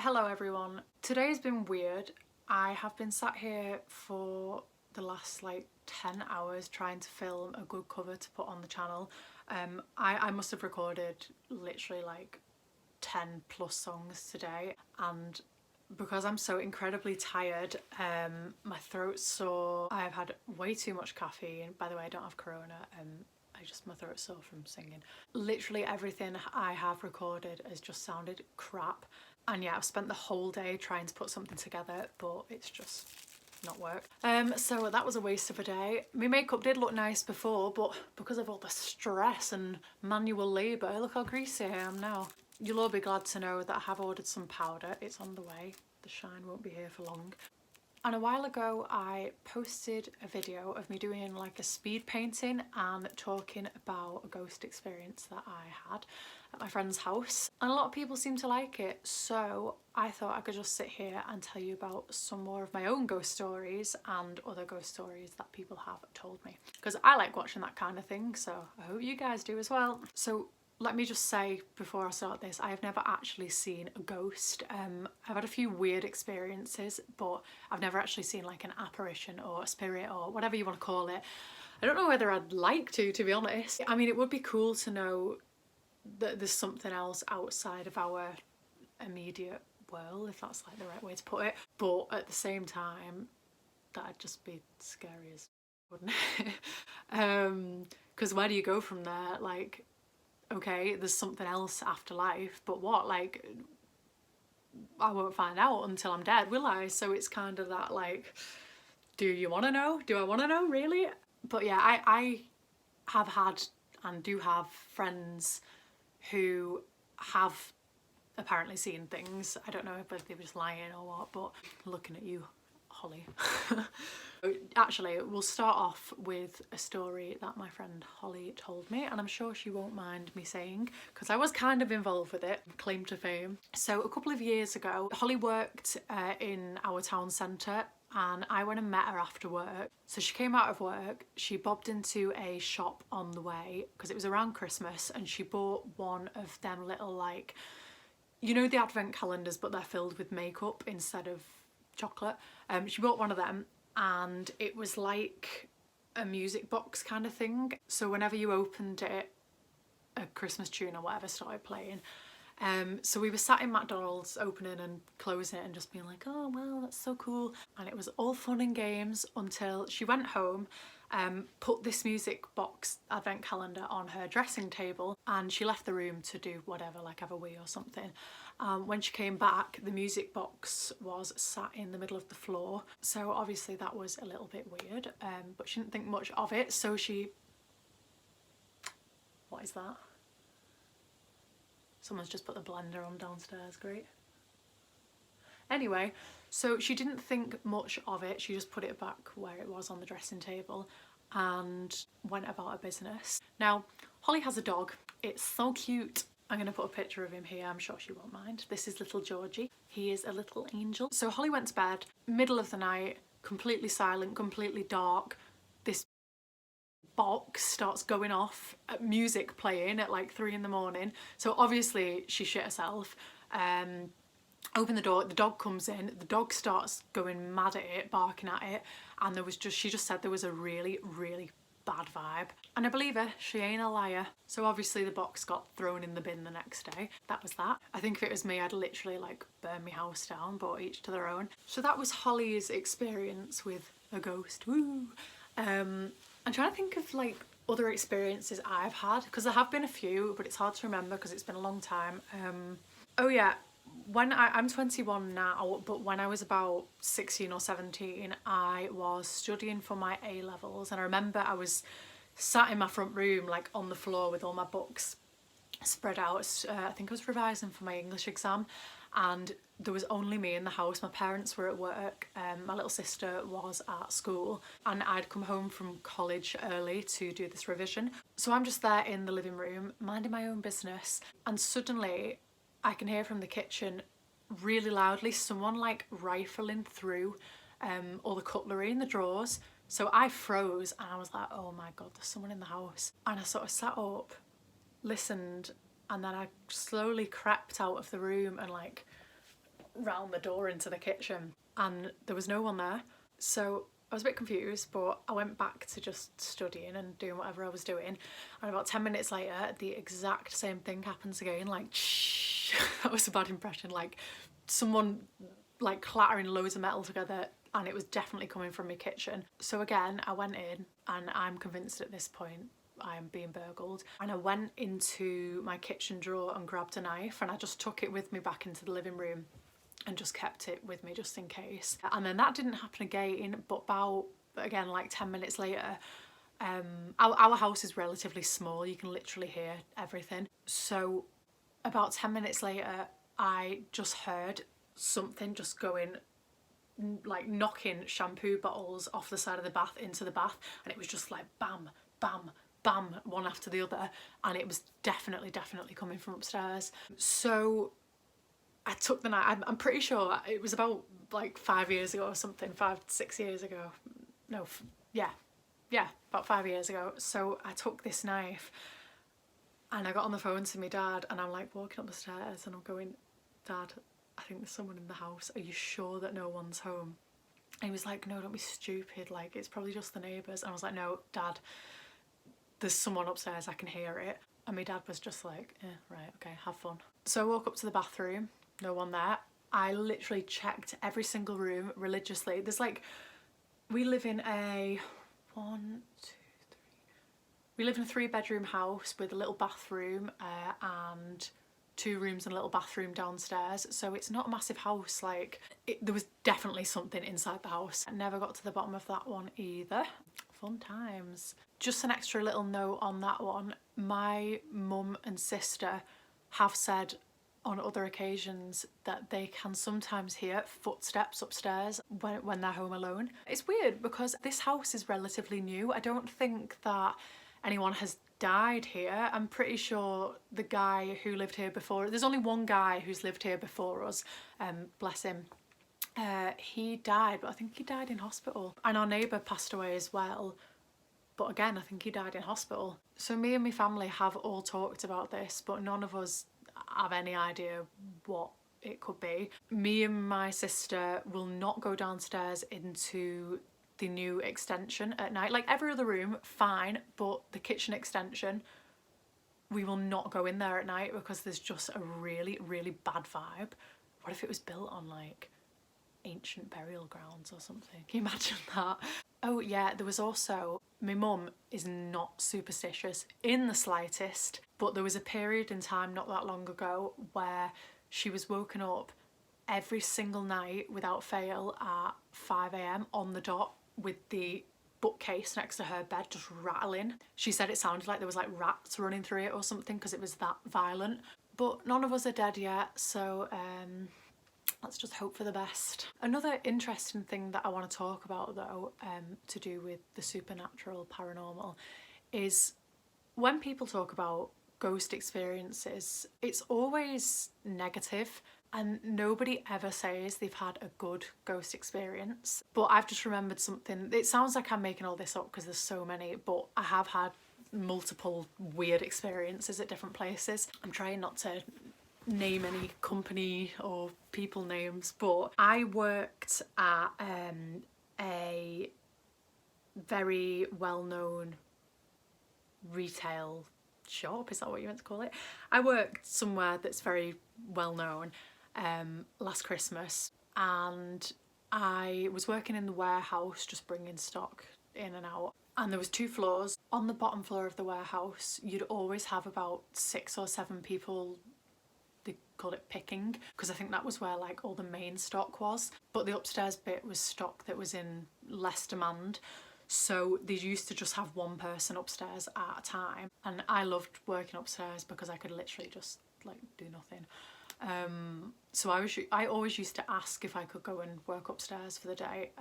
Hello everyone. Today's been weird. I have been sat here for the last 10 hours trying to film a good cover to put on the channel. I must have recorded literally 10 plus songs today, and because I'm so incredibly tired, my throat's sore. I've had way too much caffeine. By the way, I don't have corona. My throat's sore from singing. Literally everything I have recorded has just sounded crap. And yeah, I've spent the whole day trying to put something together, but it's just not worked. So that was a waste of a day. My makeup did look nice before, but because of all the stress and manual labour, look how greasy I am now. You'll all be glad to know that I have ordered some powder. It's on the way. The shine won't be here for long. And a while ago I posted a video of me doing a speed painting and talking about a ghost experience that I had at my friend's house, and a lot of people seem to like it, so I thought I could just sit here and tell you about some more of my own ghost stories and other ghost stories that people have told me, because I like watching that kind of thing, so I hope you guys do as well. So let me just say before I start this, I have never actually seen a ghost. I've had a few weird experiences, but I've never actually seen an apparition or a spirit or whatever you want to call it. I don't know whether I'd like to be honest. I mean, it would be cool to know that there's something else outside of our immediate world, if that's the right way to put it. But at the same time, that'd just be scary as wouldn't it? Because where do you go from there? Okay, there's something else after life, but what? I won't find out until I'm dead, will I? So it's kind of that do you want to know? Do I want to know, really? But yeah, I have had and do have friends who have apparently seen things. I don't know if they were just lying or what, but looking at you, Holly. Actually, we'll start off with a story that my friend Holly told me, and I'm sure she won't mind me saying because I was kind of involved with it, claim to fame. So a couple of years ago, Holly worked in our town centre, and I went and met her after work. So she came out of work, she bobbed into a shop on the way because it was around Christmas, and she bought one of them little you know, the advent calendars, but they're filled with makeup instead of chocolate. She bought one of them, and it was like a music box kind of thing. So whenever you opened it, a Christmas tune or whatever started playing. So we were sat in McDonald's opening and closing it and just being like, oh wow, that's so cool. And it was all fun and games until she went home, put this music box advent calendar on her dressing table, and she left the room to do whatever, have a wee or something. When she came back, the music box was sat in the middle of the floor. So obviously that was a little bit weird, but she didn't think much of it. So what is that? Someone's just put the blender on downstairs, great. Anyway, so she didn't think much of it. She just put it back where it was on the dressing table and went about her business. Now, Holly has a dog. It's so cute. I'm going to put a picture of him here. I'm sure she won't mind. This is little Georgie. He is a little angel. So Holly went to bed, middle of the night, completely silent, completely dark. This box starts going off, music playing at 3 in the morning. So obviously she shit herself. Open the door, the dog comes in, the dog starts going mad at it, barking at it, and she just said there was a really, really bad vibe. And I believe her, she ain't a liar. So obviously the box got thrown in the bin the next day. That was that. I think if it was me, I'd literally burn my house down, but each to their own. So that was Holly's experience with a ghost. Woo! I'm trying to think of other experiences I've had, because there have been a few, but it's hard to remember because it's been a long time. Oh yeah, when I'm 21 now, but when I was about 16 or 17, I was studying for my A-levels, and I remember I was sat in my front room on the floor with all my books spread out. I think I was revising for my English exam, and there was only me in the house. My parents were at work, my little sister was at school, and I'd come home from college early to do this revision. So I'm just there in the living room minding my own business, and suddenly I can hear from the kitchen really loudly someone rifling through all the cutlery in the drawers. So I froze and I was like, oh my god, there's someone in the house. And I sort of sat up, listened, and then I slowly crept out of the room and round the door into the kitchen and there was no one there. So I was a bit confused, but I went back to just studying and doing whatever I was doing, and about 10 minutes later the exact same thing happens again, like shh. That was a bad impression, like someone like clattering loads of metal together, and it was definitely coming from my kitchen. So again, I went in, and I'm convinced at this point I am being burgled, and I went into my kitchen drawer and grabbed a knife, and I just took it with me back into the living room and just kept it with me just in case. And then that didn't happen again, but about, again, like 10 minutes later, our house is relatively small, you can literally hear everything. So about 10 minutes later, I just heard something just going, like knocking shampoo bottles off the side of the bath into the bath, and it was just like bam, bam, bam, one after the other, and it was definitely coming from upstairs. So I took the knife. I'm pretty sure it was about like 5 years ago or something, 5-6 years ago. No, yeah, about 5 years ago. So I took this knife and I got on the phone to my dad, and I'm like walking up the stairs and I'm going, Dad, I think there's someone in the house. Are you sure that no one's home? And he was like, no, don't be stupid. Like, it's probably just the neighbours. And I was like, no, Dad, there's someone upstairs. I can hear it. And my dad was just like, right, okay, have fun. So I walk up to the bathroom. No one there. I literally checked every single room religiously. There's like, we live in a we live in a 3-bedroom house with a little bathroom and 2 rooms and a little bathroom downstairs. So it's not a massive house. Like, there was definitely something inside the house. I never got to the bottom of that one either. Fun times. Just an extra little note on that one. My mum and sister have said on other occasions that they can sometimes hear footsteps upstairs when they're home alone. It's weird because this house is relatively new. I don't think that anyone has died here. I'm pretty sure the guy who lived here before, there's only one guy who's lived here before us, bless him. He died, but I think he died in hospital. And our neighbour passed away as well, but again, I think he died in hospital. So me and my family have all talked about this, but none of us have any idea what it could be. Me and my sister will not go downstairs into the new extension at night. Like, every other room, fine, but the kitchen extension, we will not go in there at night because there's just a really bad vibe. What if it was built on like ancient burial grounds or something? Can you imagine that? Oh yeah, there was also, my mum is not superstitious in the slightest, but there was a period in time not that long ago where she was woken up every single night without fail at 5 AM on the dot with the bookcase next to her bed just rattling. She said it sounded like there was like rats running through it or something because it was that violent. But none of us are dead yet, so let's just hope for the best. Another interesting thing that I want to talk about though, to do with the supernatural, paranormal, is when people talk about ghost experiences, it's always negative and nobody ever says they've had a good ghost experience. But I've just remembered something. It sounds like I'm making all this up because there's so many, but I have had multiple weird experiences at different places. I'm trying not to name any company or people names, but I worked at a very well-known retail shop, is that what you meant to call it? I worked somewhere that's very well-known last Christmas, and I was working in the warehouse just bringing stock in and out, and there was 2 floors. On the bottom floor of the warehouse you'd always have about 6 or 7 people. They called it picking because I think that was where like all the main stock was, but the upstairs bit was stock that was in less demand, so they used to just have one person upstairs at a time, and I loved working upstairs because I could literally just like do nothing. So I always used to ask if I could go and work upstairs for the day,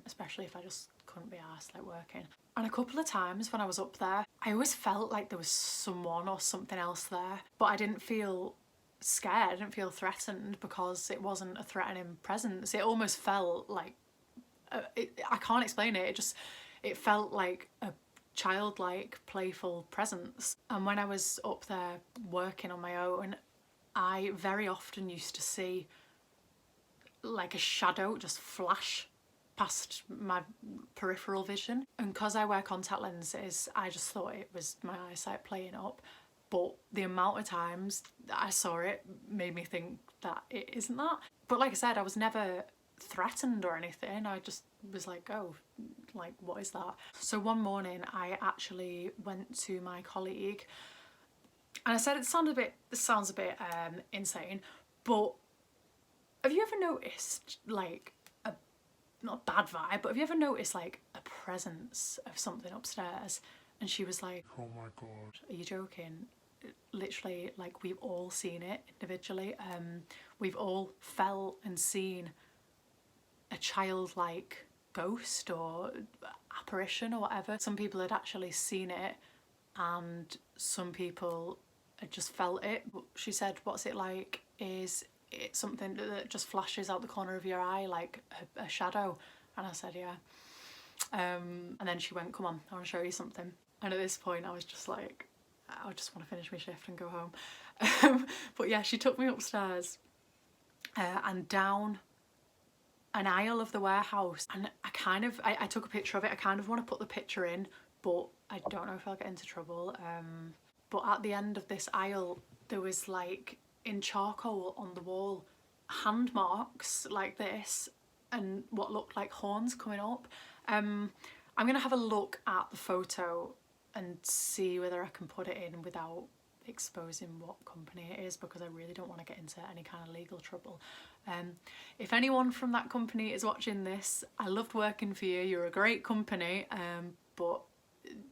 especially if I just couldn't be arsed like working. And a couple of times when I was up there, I always felt like there was someone or something else there, but I didn't feel scared, I didn't feel threatened because it wasn't a threatening presence. It almost felt like, I can't explain it, it felt like a childlike, playful presence. And when I was up there working on my own, I very often used to see like a shadow just flash past my peripheral vision. And because I wear contact lenses, I just thought it was my eyesight playing up. But the amount of times I saw it made me think that it isn't that. But like I said, I was never threatened or anything. I just was like, oh, like, what is that? So one morning I actually went to my colleague and I said, this sounds a bit insane, but have you ever noticed like not a bad vibe, but have you ever noticed like a presence of something upstairs? And she was like, oh my god, are you joking? Literally, like, we've all seen it individually. We've all felt and seen a childlike ghost or apparition or whatever. Some people had actually seen it and some people had just felt it. She said, what's it like? Is it something that just flashes out the corner of your eye like a shadow? And I said, yeah. And then she went, come on, I want to show you something. And at this point I was just like, I just want to finish my shift and go home. But yeah, she took me upstairs and down an aisle of the warehouse, and I took a picture of it. I kind of want to put the picture in, but I don't know if I'll get into trouble. But at the end of this aisle there was like in charcoal on the wall hand marks like this and what looked like horns coming up. I'm gonna have a look at the photo and see whether I can put it in without exposing what company it is, because I really don't want to get into any kind of legal trouble. If anyone from that company is watching this, I loved working for you, you're a great company, but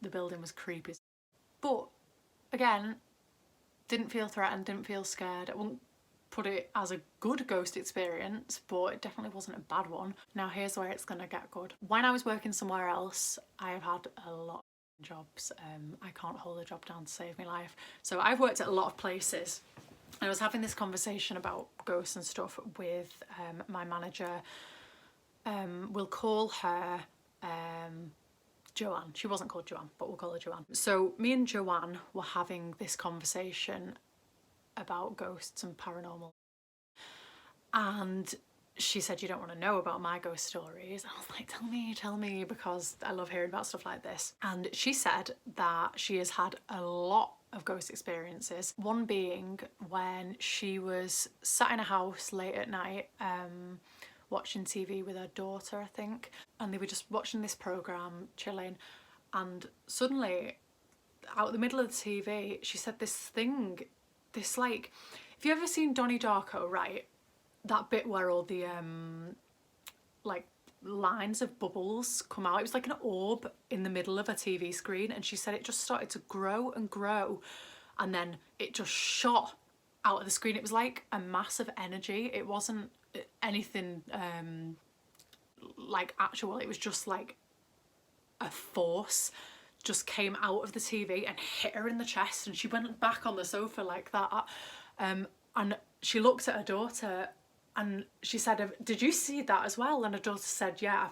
the building was creepy. But again, didn't feel threatened, didn't feel scared. I wouldn't put it as a good ghost experience, but it definitely wasn't a bad one. Now here's where it's gonna get good. When I was working somewhere else, I have had a lot of jobs. I can't hold a job down to save my life. So I've worked at a lot of places. I was having this conversation about ghosts and stuff with my manager. We'll call her Joanne. She wasn't called Joanne, but we'll call her Joanne. So me and Joanne were having this conversation about ghosts and paranormal, and she said, you don't want to know about my ghost stories. I was like, tell me, because I love hearing about stuff like this. And she said that she has had a lot of ghost experiences, one being when she was sat in a house late at night watching TV with her daughter, I think, and they were just watching this programme, chilling, and suddenly out of the middle of the TV she said this thing, this like, if you ever seen Donnie Darko, right, that bit where all the like lines of bubbles come out, it was like an orb in the middle of a TV screen, and she said it just started to grow and grow and then it just shot out of the screen. It was like a massive energy. It wasn't anything like actual, it was just like a force just came out of the TV and hit her in the chest, and she went back on the sofa like that. And she looked at her daughter and she said, did you see that as well? And her daughter said, yeah,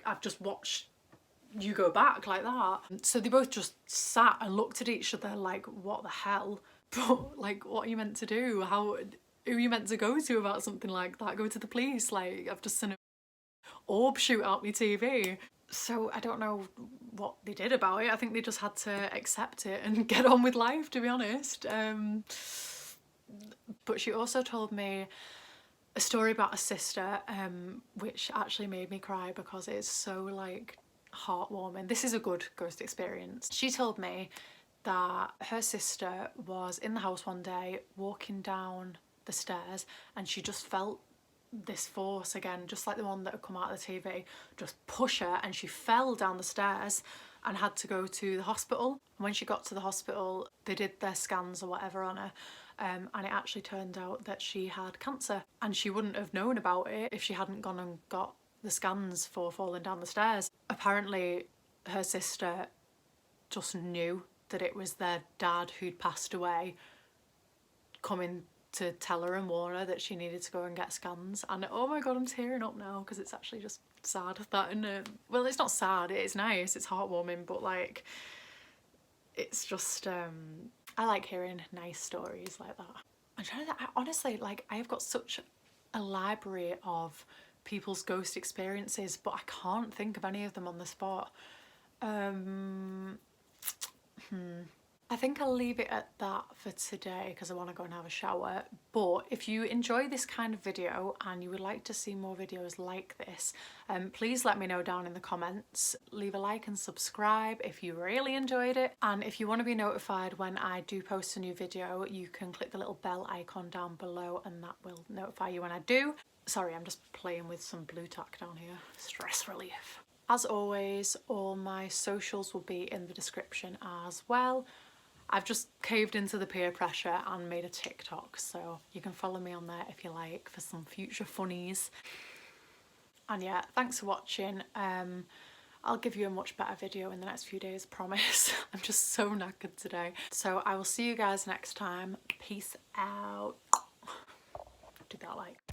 I've just watched you go back like that. So they both just sat and looked at each other like, what the hell? But like, what are you meant to do? Who are you meant to go to about something like that? Go to the police? Like, I've just seen an orb shoot out my TV. So I don't know what they did about it. I think they just had to accept it and get on with life, to be honest. But she also told me a story about a sister, which actually made me cry because it's so like heartwarming. This is a good ghost experience. She told me that her sister was in the house one day walking down the stairs and she just felt this force again, just like the one that had come out of the TV, just push her, and she fell down the stairs and had to go to the hospital. And when she got to the hospital, they did their scans or whatever on her, and it actually turned out that she had cancer, and she wouldn't have known about it if she hadn't gone and got the scans for falling down the stairs. Apparently her sister just knew that it was their dad who'd passed away coming to tell her and warn her that she needed to go and get scans. And oh my god, I'm tearing up now because it's actually just sad that, and well, it's not sad, it's nice, it's heartwarming, but like, it's just I like hearing nice stories like that. I'm trying to, honestly, like, I have got such a library of people's ghost experiences, but I can't think of any of them on the spot. I think I'll leave it at that for today because I want to go and have a shower. But if you enjoy this kind of video and you would like to see more videos like this, please let me know down in the comments. Leave a like and subscribe if you really enjoyed it. And if you want to be notified when I do post a new video, you can click the little bell icon down below and that will notify you when I do. Sorry, I'm just playing with some blue tack down here. Stress relief. As always, all my socials will be in the description as well. I've just caved into the peer pressure and made a TikTok, so you can follow me on there if you like for some future funnies. And yeah, thanks for watching. I'll give you a much better video in the next few days, promise. I'm just so knackered today. So I will see you guys next time. Peace out. Do that like.